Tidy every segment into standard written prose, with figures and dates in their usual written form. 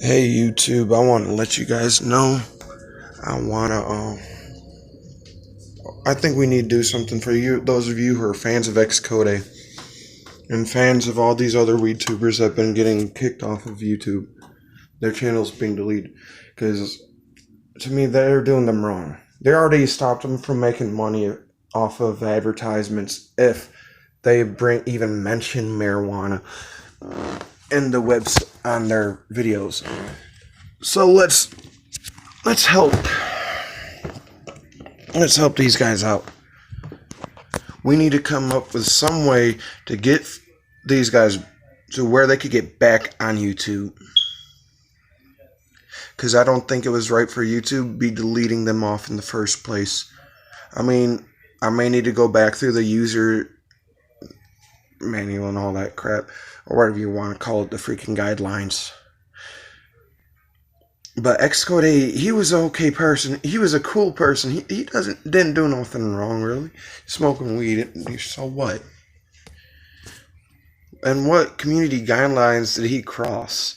Hey YouTube, I want to let you guys know. I think we need to do something for you, those of you who are fans of Xcode and fans of all these other Weedtubers that have been getting kicked off of YouTube. Their channels being deleted, because to me they're doing them wrong. They already stopped them from making money off of advertisements if they even mention marijuana in the webs on their videos. So let's help. Let's help these guys out. We need to come up with some way to get these guys to where they could get back on YouTube. Because I don't think it was right for YouTube to be deleting them off in the first place. I mean, I may need to go back through the user manual and all that crap, or whatever you want to call it, the freaking guidelines. But Xcode, he was an okay person. He was a cool person. He didn't do nothing wrong, really. Smoking weed, so what? And what community guidelines did he cross?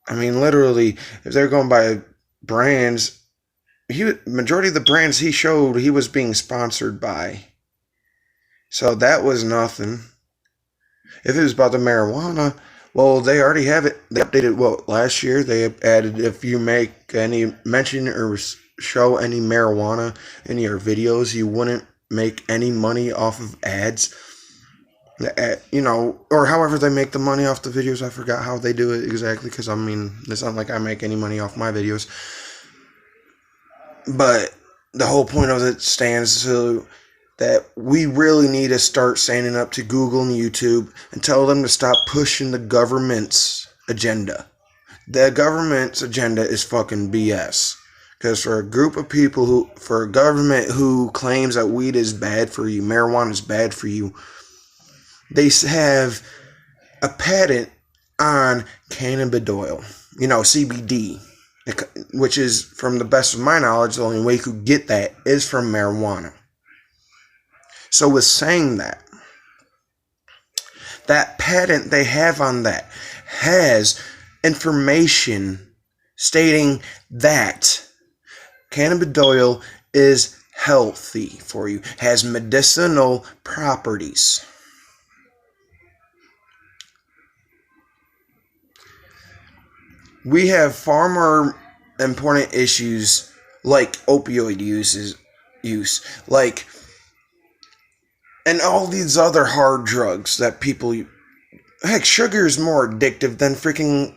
I mean, literally, if they're going by brands, majority of the brands he showed, he was being sponsored by. So that was nothing. If it was about the marijuana, well, they already have it. They updated, last year they added, if you make any mention or show any marijuana in your videos, you wouldn't make any money off of ads. Or however they make the money off the videos. I forgot how they do it exactly, because I mean, it's not like I make any money off my videos. But the whole point of it stands to that we really need to start standing up to Google and YouTube and tell them to stop pushing the government's agenda. The government's agenda is fucking BS. Because for a group of people for a government who claims that weed is bad for you, marijuana is bad for you, they have a patent on cannabidiol, CBD, which is, from the best of my knowledge, the only way you could get that is from marijuana. So with saying that patent they have on that has information stating that cannabidiol is healthy for you, has medicinal properties. We have far more important issues like opioid use, and all these other hard drugs that people. Heck, sugar is more addictive than freaking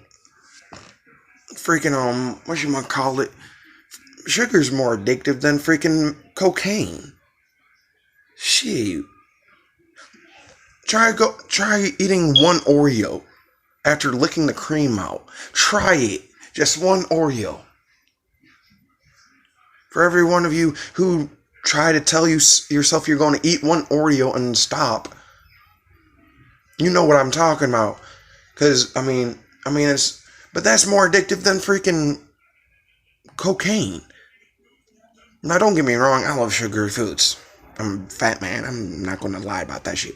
what you might call it. Sugar's more addictive than freaking cocaine. Shit. Try eating one Oreo after licking the cream out. Try it. Just one Oreo. For every one of you who try to tell yourself you're going to eat one Oreo and stop, you know what I'm talking about. Because, but that's more addictive than freaking cocaine. Now, don't get me wrong, I love sugary foods. I'm a fat man. I'm not going to lie about that shit.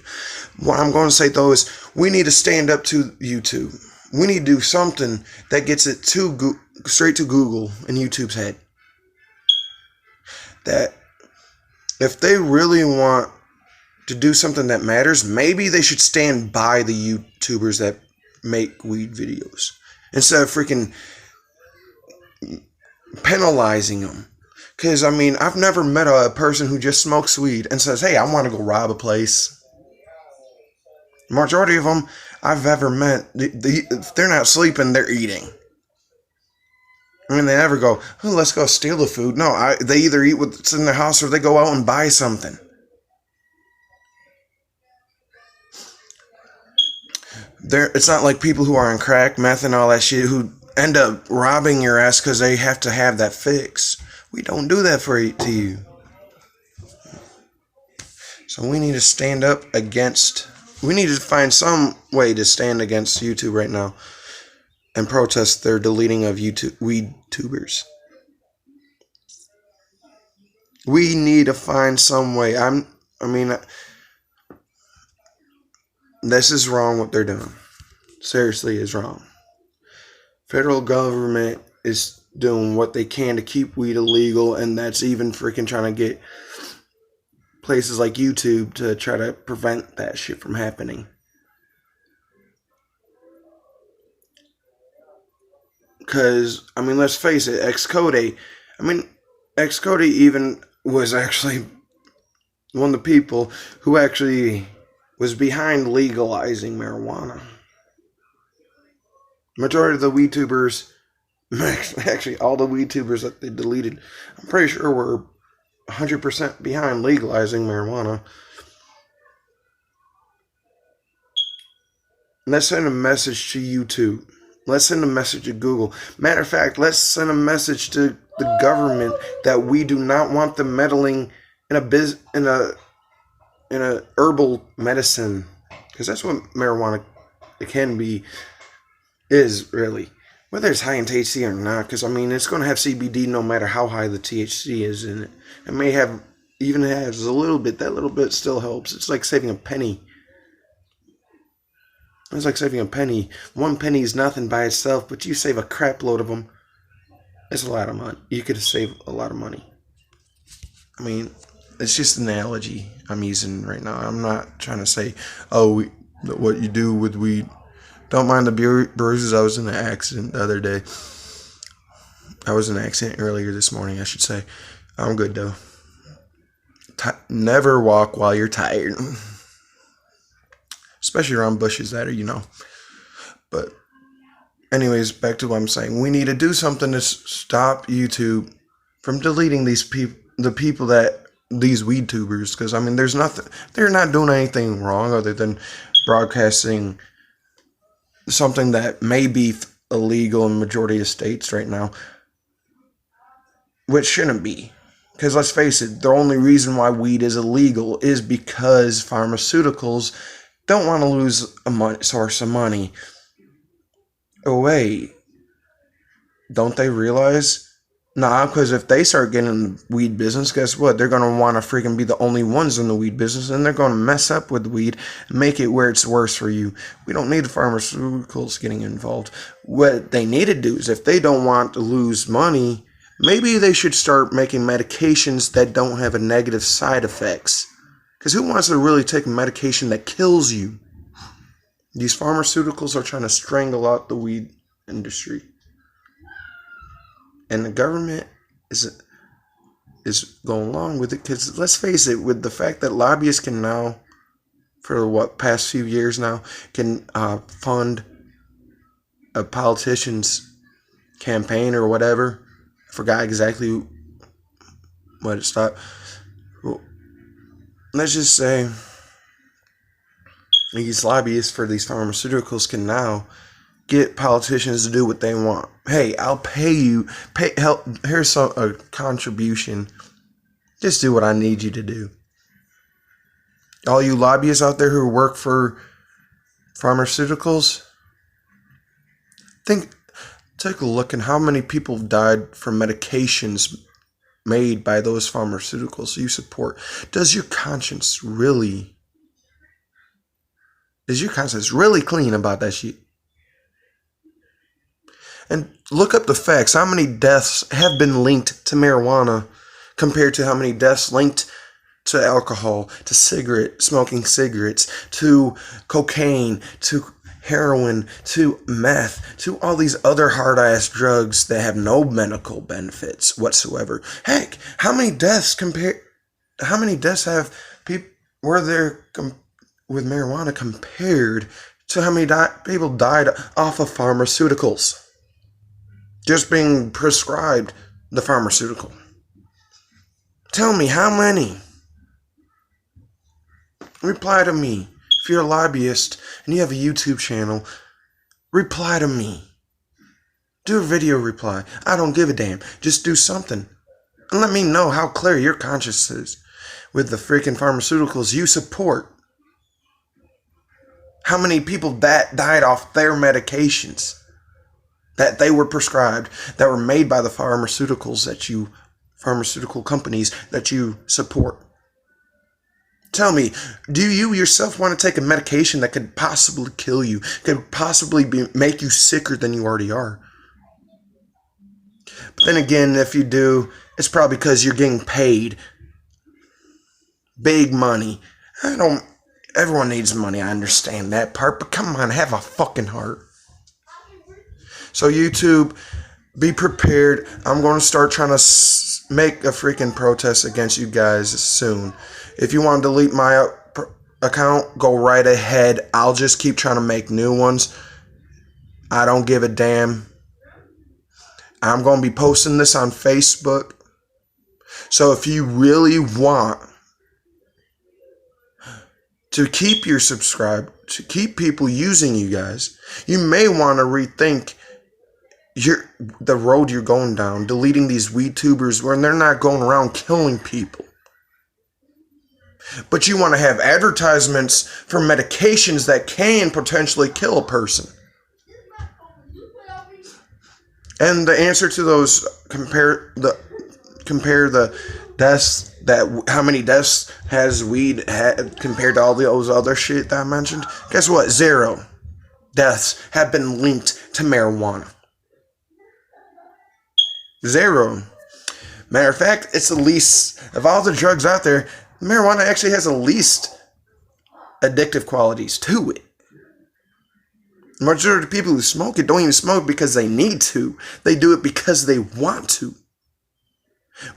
What I'm going to say, though, is we need to stand up to YouTube. We need to do something that gets it straight to Google and YouTube's head. That if they really want to do something that matters, maybe they should stand by the YouTubers that make weed videos instead of freaking penalizing them. Because, I've never met a person who just smokes weed and says, hey, I want to go rob a place. Majority of them I've ever met, if they're not sleeping, they're eating. They never go, oh, let's go steal the food. No, they either eat what's in their house or they go out and buy something. It's not like people who are on crack, meth, and all that shit who end up robbing your ass because they have to have that fix. We don't do that to you. So we need to stand up against. We need to find some way to stand against YouTube right now and protest their deleting of Weedtubers. We need to find some way. This is wrong what they're doing. seriously is wrong. Federal government is doing what they can to keep weed illegal, and that's even freaking trying to get places like YouTube to try to prevent that shit from happening. Because, I mean, let's face it, Xcode even was actually one of the people who actually was behind legalizing marijuana. Majority of the Weedtubers, actually all the Weedtubers that they deleted, I'm pretty sure were 100% behind legalizing marijuana. Let's send a message to YouTube. Let's send a message to Google. Matter of fact, let's send a message to the government that we do not want them meddling in a herbal medicine, because that's what marijuana can be, is really, whether it's high in THC or not. Because I mean, it's going to have CBD no matter how high the THC is in it. It may have even has a little bit. That little bit still helps. It's like saving a penny. It's like saving a penny. One penny is nothing by itself, but you save a crap load of them. It's a lot of money. You could save a lot of money. I mean, it's just an analogy I'm using right now. I'm not trying to say, oh, what you do with weed. Don't mind the bruises. I was in an accident the other day. I was in an accident earlier this morning, I should say. I'm good, though. Never walk while you're tired. Especially around bushes that are. But anyways, back to what I'm saying. We need to do something to stop YouTube from deleting these people, these Weedtubers, because I mean, they're not doing anything wrong other than broadcasting something that may be illegal in the majority of states right now, which shouldn't be. Because let's face it, the only reason why weed is illegal is because pharmaceuticals don't want to lose a source of money. Oh wait, don't they realize? Nah, because if they start getting in the weed business, guess what? They're going to want to freaking be the only ones in the weed business, and they're going to mess up with the weed and make it where it's worse for you. We don't need the pharmaceuticals getting involved. What they need to do is, if they don't want to lose money, maybe they should start making medications that don't have a negative side effects. Because who wants to really take a medication that kills you? These pharmaceuticals are trying to strangle out the weed industry. And the government is going along with it, because let's face it, with the fact that lobbyists can now, for past few years now, can fund a politician's campaign or whatever. I forgot exactly what it stopped. Well, let's just say these lobbyists for these pharmaceuticals can now get politicians to do what they want. Hey, I'll pay you. Here's a contribution. Just do what I need you to do. All you lobbyists out there who work for pharmaceuticals, take a look at how many people died from medications made by those pharmaceuticals you support. Does your conscience really clean about that shit? And look up the facts. How many deaths have been linked to marijuana compared to how many deaths linked to alcohol, to smoking cigarettes, to cocaine, to heroin, to meth, to all these other hard-ass drugs that have no medical benefits whatsoever. Heck, how many deaths have people with marijuana compared to how many people died off of pharmaceuticals? Just being prescribed the pharmaceutical. Tell me, how many? Reply to me. If you're a lobbyist and you have a YouTube channel, reply to me. Do a video reply. I don't give a damn. Just do something. And let me know how clear your conscience is with the freaking pharmaceuticals you support. How many people that died off their medications that they were prescribed, that were made by the pharmaceutical companies that you support? Tell me, do you yourself want to take a medication that could possibly kill you, could possibly make you sicker than you already are? But then again, if you do, it's probably because you're getting paid big money. Everyone needs money, I understand that part, but come on, have a fucking heart. So YouTube, be prepared. I'm going to start trying to make a freaking protest against you guys soon. If you want to delete my account, go right ahead. I'll just keep trying to make new ones. I don't give a damn. I'm going to be posting this on Facebook. So if you really want to keep your subscribe, to keep people using you guys, you may want to rethink the road you're going down, deleting these Weedtubers when they're not going around killing people. But you want to have advertisements for medications that can potentially kill a person. And the answer to those, compare the deaths, how many deaths has weed had compared to all those other shit that I mentioned? Guess what? 0 deaths have been linked to marijuana. 0. Matter of fact, it's the least of all the drugs out there. Marijuana actually has the least addictive qualities to it. The majority of people who smoke it don't even smoke because they need to. They do it because they want to.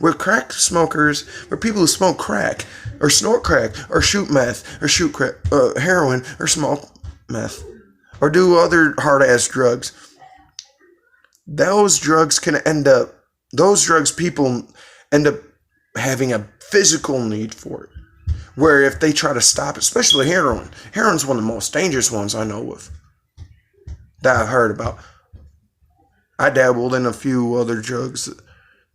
We're crack smokers, we're people who smoke crack, or snort crack, or shoot meth, or shoot crack, heroin, or smoke meth, or do other hard-ass drugs. Those drugs people end up having a physical need for it. Where if they try to stop it, especially heroin's one of the most dangerous ones I know of, that I've heard about. I dabbled in a few other drugs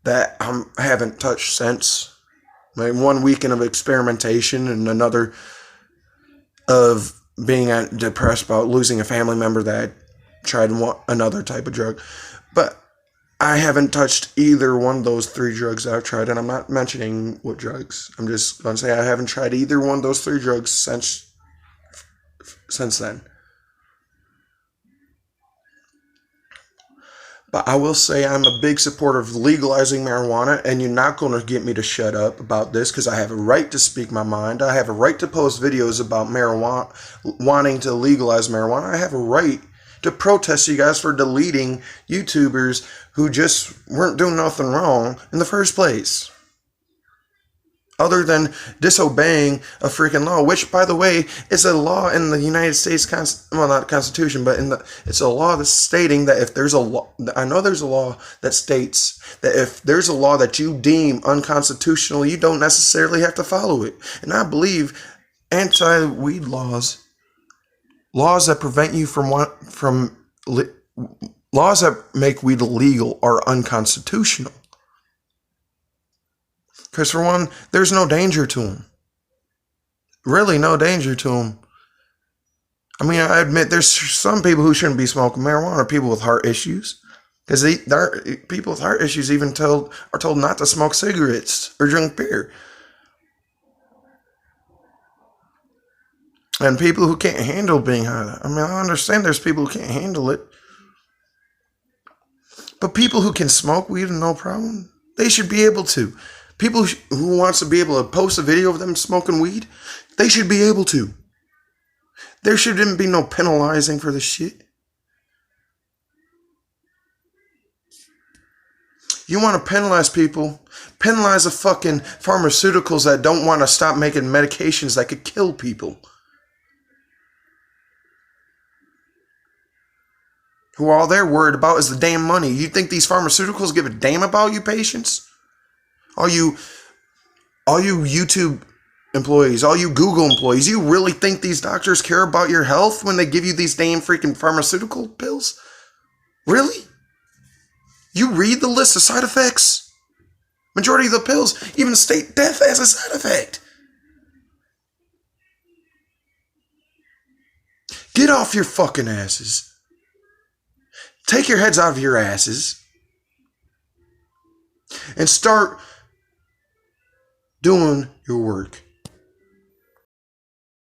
that I haven't touched since. Like 1 weekend of experimentation and another of being depressed about losing a family member that I tried another type of drug. But I haven't touched either one of those 3 drugs that I've tried, and I'm not mentioning what drugs. I'm just going to say I haven't tried either one of those 3 drugs since then. But I will say I'm a big supporter of legalizing marijuana, and you're not going to get me to shut up about this because I have a right to speak my mind. I have a right to post videos about marijuana, wanting to legalize marijuana. I have a right to protest you guys for deleting YouTubers who just weren't doing nothing wrong in the first place. Other than disobeying a freaking law, which, by the way, is a law in the United States, not Constitution, but it's a law that's stating that if there's a law, I know there's a law that states that if there's a law that you deem unconstitutional, you don't necessarily have to follow it. And I believe anti-weed laws that prevent you laws that make weed illegal are unconstitutional. Because for one, there's no danger to them. Really no danger to them. I mean, I admit there's some people who shouldn't be smoking marijuana, people with heart issues. Because people with heart issues even are told not to smoke cigarettes or drink beer. And people who can't handle being high. I mean, I understand there's people who can't handle it. But people who can smoke weed, no problem, they should be able to. People who wants to be able to post a video of them smoking weed, they should be able to. There shouldn't be no penalizing for this shit. You want to penalize people? Penalize the fucking pharmaceuticals that don't want to stop making medications that could kill people. Who all they're worried about is the damn money. You think these pharmaceuticals give a damn about you patients? All you YouTube employees, all you Google employees, you really think these doctors care about your health when they give you these damn freaking pharmaceutical pills? Really? You read the list of side effects? Majority of the pills even state death as a side effect. Get off your fucking asses. Take your heads out of your asses and start doing your work.